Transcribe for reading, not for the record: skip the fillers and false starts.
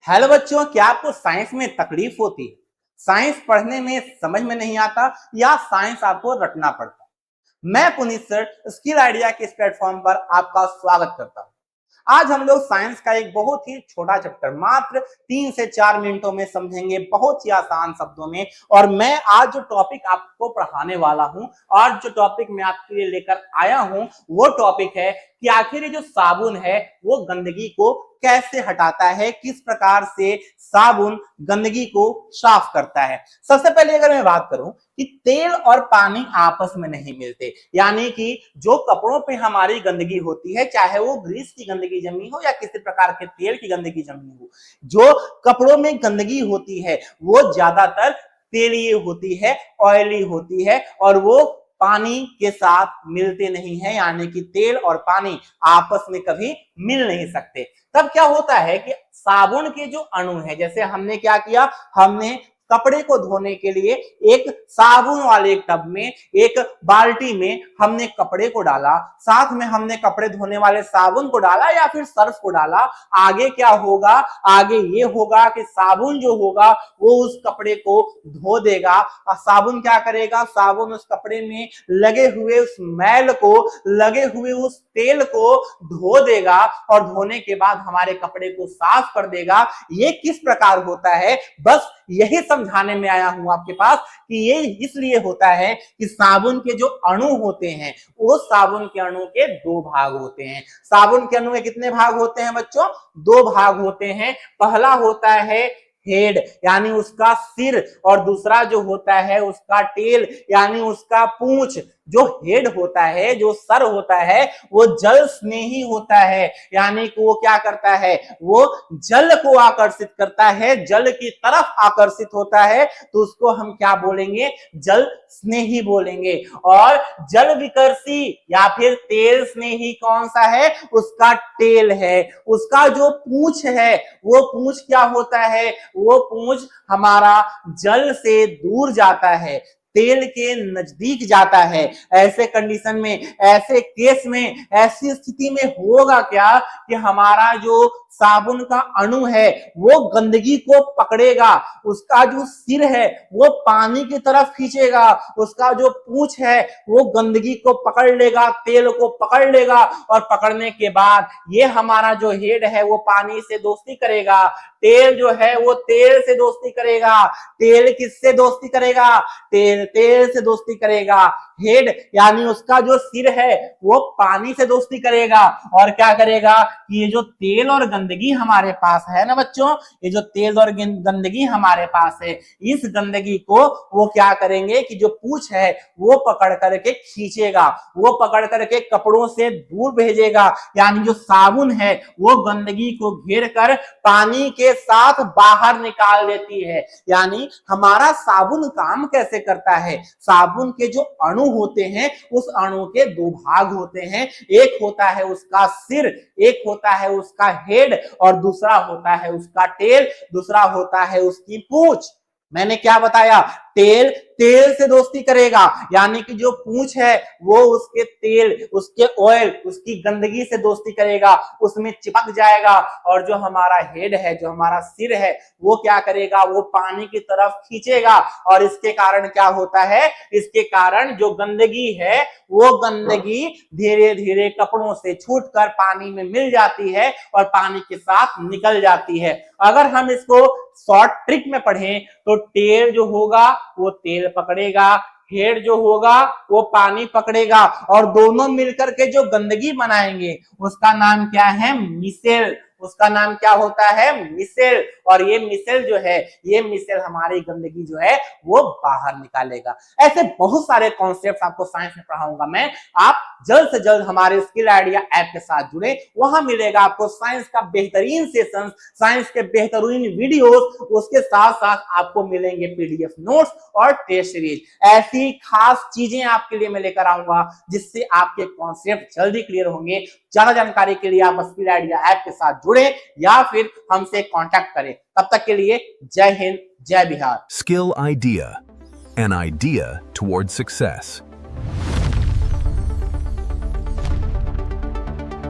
Hello बच्चों, क्या आपको साइंस में तकलीफ होती है? साइंस पढ़ने में समझ में नहीं आता या साइंस आपको रटना पड़ता है? मैं पुनीत सर स्किल आइडिया के इस प्लेटफॉर्म पर आपका स्वागत करता हूं। आज हम लोग साइंस का एक बहुत ही छोटा चैप्टर मात्र 3 से 4 मिनटों में समझेंगे, बहुत ही आसान शब्दों में। और मैं आज जो टॉपिक आपको पढ़ाने वाला हूं और जो टॉपिक मैं आपके लिए लेकर आया हूं वो टॉपिक है कि आखिर ये जो साबुन है वो गंदगी को कैसे हटाता है, किस प्रकार से साबुन गंदगी को साफ करता है। सबसे पहले अगर मैं बात करूं कि तेल और पानी आपस में नहीं मिलते, यानी कि जो कपड़ों पे हमारी गंदगी होती है, चाहे वो ग्रीस की गंदगी जमी हो या किसी प्रकार के तेल की गंदगी जमी हो, जो कपड़ों में गंदगी होती है वो ज्यादातर तेलीय होती है, ऑयली होती है और वो पानी के साथ मिलते नहीं है, यानी कि तेल और पानी आपस में कभी मिल नहीं सकते। तब क्या होता है कि साबुन के जो अणु है, जैसे हमने क्या किया, हमने कपड़े को धोने के लिए एक साबुन वाले टब में, एक बाल्टी में हमने कपड़े को डाला, साथ में हमने कपड़े धोने वाले साबुन को डाला या फिर सर्फ को डाला। आगे क्या होगा? आगे ये होगा कि साबुन जो होगा वो उस कपड़े को धो देगा। और साबुन क्या करेगा? साबुन उस कपड़े में लगे हुए उस मैल को, लगे हुए उस तेल को धो देगा और धोने के बाद हमारे कपड़े को साफ कर देगा। ये किस प्रकार होता है, बस यही समझाने में आया हूं आपके पास कि ये इसलिए होता है कि साबुन के जो अणु होते हैं वो साबुन के अणु के दो भाग होते हैं। साबुन के अणु के कितने भाग होते हैं बच्चों? दो भाग होते हैं। पहला होता है हेड, यानी उसका सिर, और दूसरा जो होता है उसका टेल, यानी उसका पूंछ। जो हेड होता है, जो सर होता है, वो जल स्नेही होता है, यानी कि वो क्या करता है? वो जल को आकर्षित करता है, जल की तरफ आकर्षित होता है, तो उसको हम क्या बोलेंगे? जल स्नेही बोलेंगे। और जल विकर्षी या फिर तेल स्नेही कौन सा है? उसका टेल है। उसका जो पूंछ है, वो पूंछ क्या होता है? वो पूंछ हमारा जल से दूर जाता है, तेल के नजदीक जाता है। ऐसे कंडीशन में, ऐसे केस में, ऐसी स्थिति में होगा क्या कि हमारा जो साबुन का अणु है वो गंदगी को पकड़ेगा, उसका जो सिर है वो पानी की तरफ खींचेगा, उसका जो पूंछ है वो गंदगी को पकड़ लेगा, तेल को पकड़ लेगा, और पकड़ने के बाद ये हमारा जो हेड है वो पानी से दोस्ती करेगा, तेल जो है वो तेल से दोस्ती करेगा। तेल किससे दोस्ती करेगा? तेल से दोस्ती करेगा। हेड यानी उसका जो सिर है वो पानी से दोस्ती करेगा और क्या करेगा कि ये जो तेल और गंदगी हमारे पास है ना बच्चों, ये जो तेल और गंदगी हमारे पास है, इस गंदगी को वो क्या करेंगे कि जो पूंछ है वो पकड़ करके खींचेगा, वो पकड़ करके कपड़ों से दूर भेजेगा, यानी जो साबुन है वो गंदगी को घेर कर पानी के साथ बाहर निकाल देती है। यानी हमारा साबुन काम कैसे करता है? साबुन के जो अणु होते हैं उस अणु के दो भाग होते हैं, एक होता है उसका सिर, एक होता है उसका हेड, और दूसरा होता है उसका टेल, दूसरा होता है उसकी पूंछ। मैंने क्या बताया? तेल तेल से दोस्ती करेगा, यानी कि जो पूंछ है वो उसके तेल, उसके ऑयल, उसकी गंदगी से दोस्ती करेगा, उसमें चिपक जाएगा। और जो हमारा हेड है, जो हमारा सिर है, वो क्या करेगा? वो पानी की तरफ खींचेगा। और इसके कारण क्या होता है? इसके कारण जो गंदगी है वो गंदगी धीरे धीरे कपड़ों से छूटकर पानी में मिल जाती है और पानी के साथ निकल जाती है। अगर हम इसको शॉर्ट ट्रिक में पढ़ें तो टेल जो होगा वो तेल पकड़ेगा, हेड जो होगा वो पानी पकड़ेगा, और दोनों मिलकर के जो गंदगी बनाएंगे उसका नाम क्या है? मिसेल। उसका नाम क्या होता है? मिसेल। और ये मिसेल जो है, ये मिसेल हमारी गंदगी जो है वो बाहर निकालेगा। ऐसे बहुत सारे कॉन्सेप्ट आपको साइंस में पढ़ाऊंगा मैं। आप जल्द से जल्द हमारे स्किल आइडिया ऐप के साथ जुड़े, वहां मिलेगा आपको साइंस का बेहतरीन सेशन, साइंस के बेहतरीन वीडियोस, उसके साथ साथ आपको मिलेंगे पीडीएफ नोट्स और टेस्ट सीरीज। ऐसी खास चीजें आपके लिए मैं लेकर आऊंगा जिससे आपके कॉन्सेप्ट जल्दी क्लियर होंगे। ज्यादा जानकारी के लिए आप स्किल आइडिया ऐप के साथ जुड़े या फिर हमसे कांटेक्ट करें। तब तक के लिए जय हिंद, जय Bihar. Skill Idea, an idea toward success.